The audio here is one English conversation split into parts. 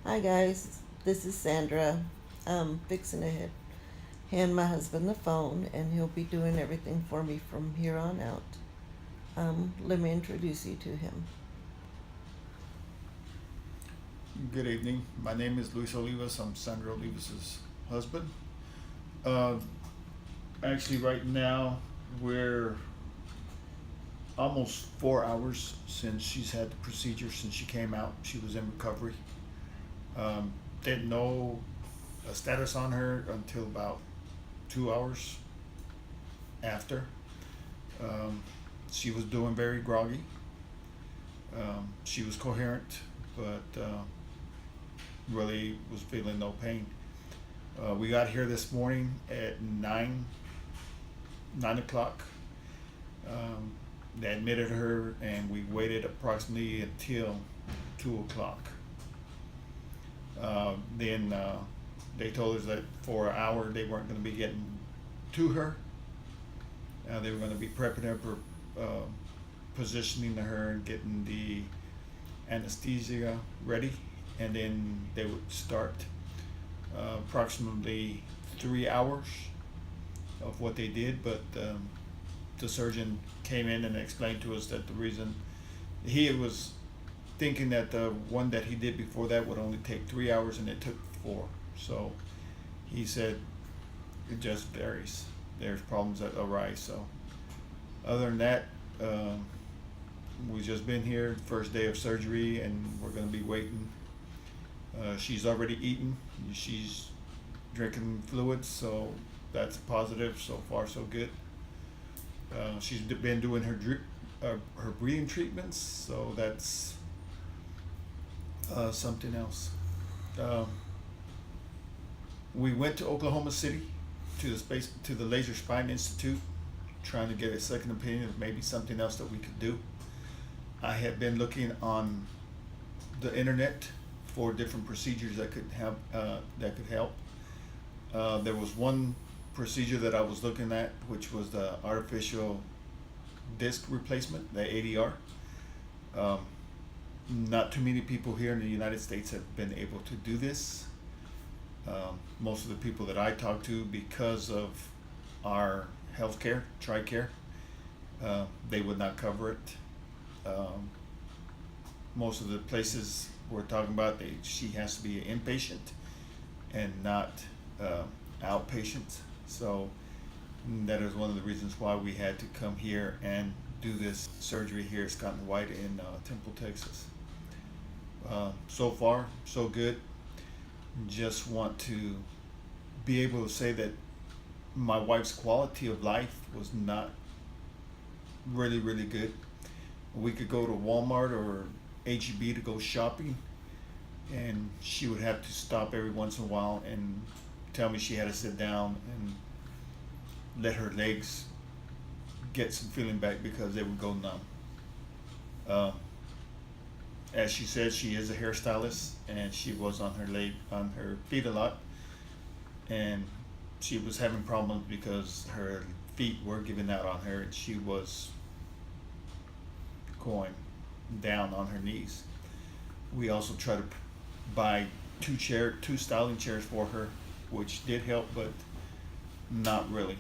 Hi guys, this is Sandra. I'm fixing to hand my husband the phone, and he'll be doing everything for me from here on out. Let me introduce you to him. Good evening. My name is Luis Olivas. I'm Sandra Olivas' husband. Uh, Actually, right now, we're almost 4 hours since she's had the procedure, since she came out. She was in recovery. Um, didn't know a status on her until about 2 hours after. Um, she was doing very groggy. She was coherent, but really was feeling no pain. We got here this morning at 9 o'clock. Um, they admitted her, and we waited approximately until 2 o'clock. Then they told us that for an hour they weren't going to be getting to her. They were going to be prepping up her, positioning her, and getting the anesthesia ready, and then they would start approximately 3 hours of what they did. But the surgeon came in and explained to us that the reason he was thinking that the one that he did before that would only take 3 hours, and it took 4. So he said it just varies. There's problems that arise. So other than that, we've just been here, first day of surgery, and we're going to be waiting. She's already eaten. She's drinking fluids, so that's positive. So far, so good. She's been doing her breathing treatments, so that's something else. Um, we went to Oklahoma City to the Laser Spine Institute, trying to get a second opinion of maybe something else that we could do. I had been looking on the internet for different procedures that could help. There was one procedure that I was looking at, which was the artificial disc replacement, the ADR. Um, Not too many people here in the United States have been able to do this. Most of the people that I talk to, because of our healthcare, TRICARE, they would not cover it. Um, Most of the places we're talking about, she has to be an inpatient and not outpatient. So that is one of the reasons why we had to come here and do this surgery here at Scott and White in Temple, Texas. So far, so good. Just want to be able to say that my wife's quality of life was not really, really good. We could go to Walmart or HEB to go shopping, and she would have to stop every once in a while and tell me she had to sit down and let her legs get some feeling back because they would go numb. Uh, as she said, she is a hairstylist, and she was on her feet a lot, and she was having problems because her feet were giving out on her, and she was going down on her knees. We also tried to buy two styling chairs for her, which did help, but not really.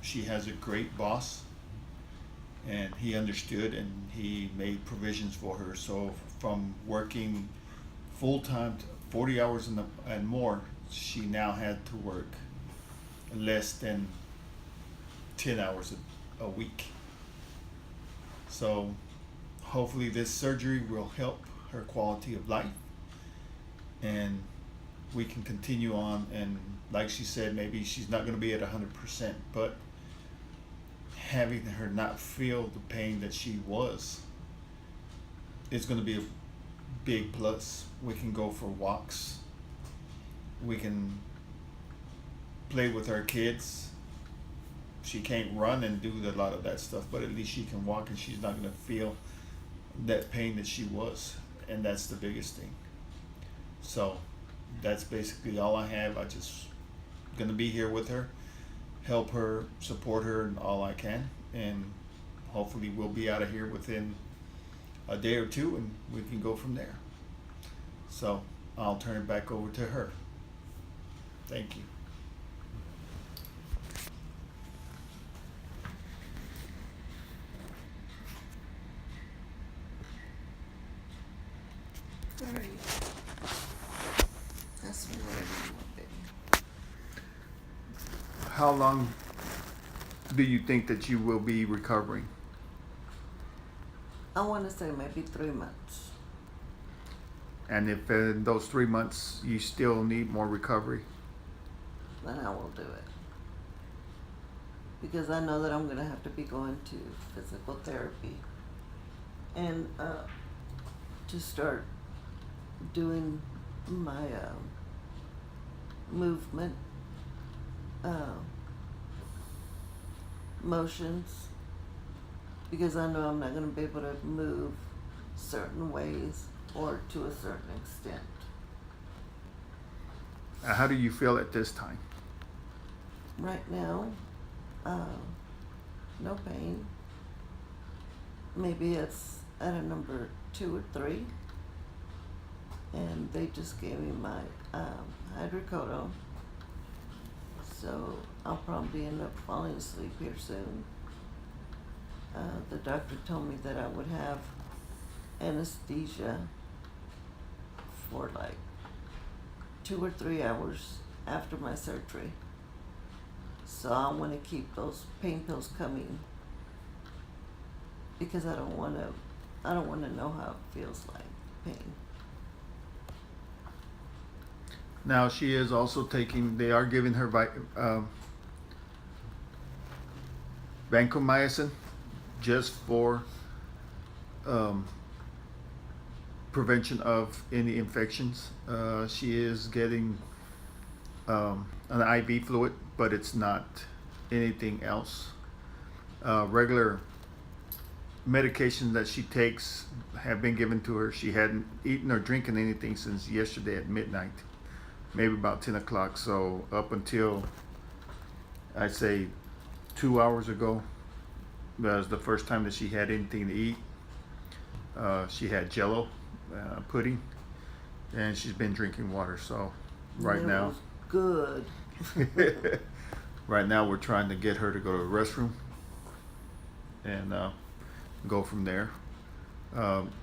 She has a great boss, and he understood, and he made provisions for her. So from working full time, 40 hours and more, she now had to work less than 10 hours a week. So hopefully this surgery will help her quality of life, and we can continue on. And like she said, maybe she's not going to be at 100%, but having her not feel the pain that she was is going to be a big plus. We can go for walks. We can play with our kids. She can't run and do a lot of that stuff, but at least she can walk, and she's not going to feel that pain that she was, and that's the biggest thing. So that's basically all I have. I just gonna be here with her, help her, support her in all I can, and hopefully we'll be out of here within a day or two, and we can go from there. So I'll turn it back over to her. Thank you. Where are you? That's where you want, baby. How long do you think that you will be recovering? I want to say maybe 3 months. And if in those 3 months you still need more recovery? Then I will do it. Because I know that I'm going to have to be going to physical therapy and to start doing my movement motions, because I know I'm not going to be able to move certain ways or to a certain extent. How do you feel at this time? Right now, no pain. Maybe it's at a number 2 or 3. And they just gave me my hydrocodone. So I'll probably end up falling asleep here soon. The doctor told me that I would have anesthesia for like 2 or 3 hours after my surgery. So I want to keep those pain pills coming because I don't want to know how it feels like, pain. Now she is also taking, they are giving her vancomycin just for prevention of any infections. She is getting an IV fluid, but it's not anything else. Regular medications that she takes have been given to her. She hadn't eaten or drinking anything since yesterday at midnight, maybe about 10 o'clock. So up until I'd say 2 hours ago, that was the first time that she had anything to eat. She had Jello pudding, and she's been drinking water. So right And it now, was good. right now we're trying to get her to go to the restroom and go from there.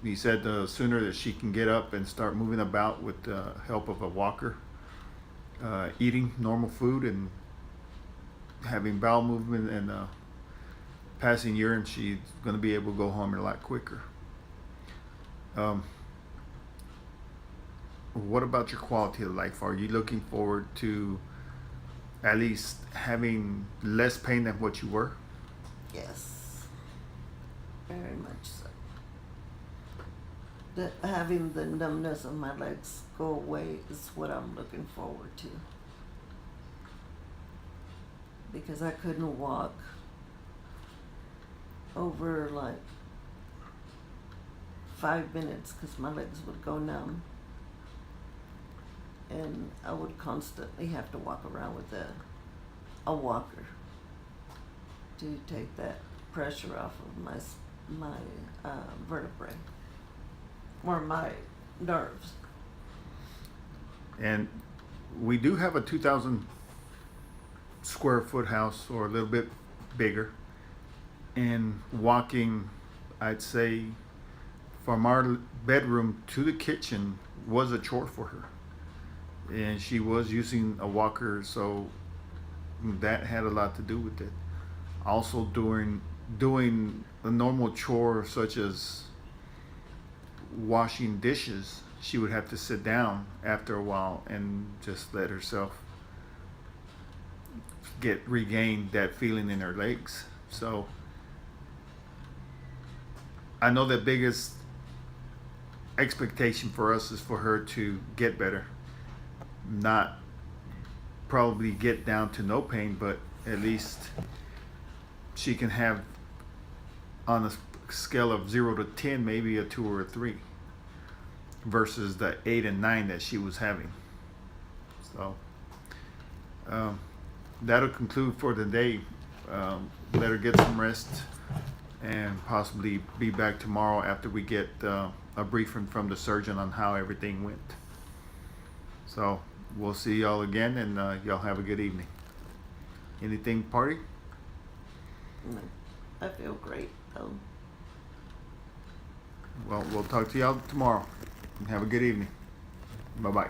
He said the sooner that she can get up and start moving about with the help of a walker, eating normal food and having bowel movement and passing urine, she's going to be able to go home a lot quicker. What about your quality of life? Are you looking forward to at least having less pain than what you were? Yes, very much so. Having the numbness of my legs go away is what I'm looking forward to. Because I couldn't walk over like 5 minutes because my legs would go numb. And I would constantly have to walk around with a walker to take that pressure off of my vertebrae or my nerves. And we do have a 2,000 square foot house, or a little bit bigger, and walking, I'd say, from our bedroom to the kitchen was a chore for her. And she was using a walker, so that had a lot to do with it. Also doing a normal chore such as washing dishes, she would have to sit down after a while and just let herself regain that feeling in her legs. So I know the biggest expectation for us is for her to get better, not probably get down to no pain, but at least she can have, on a scale of 0 to 10, maybe a 2 or a 3 versus the 8 and 9 that she was having. So that'll conclude for the day. Let her get some rest. and possibly be back tomorrow after we get a briefing from the surgeon on how everything went. So we'll see y'all again, and y'all have a good evening. Anything, party? No, I feel great. Well, we'll talk to y'all tomorrow. Have a good evening. Bye-bye.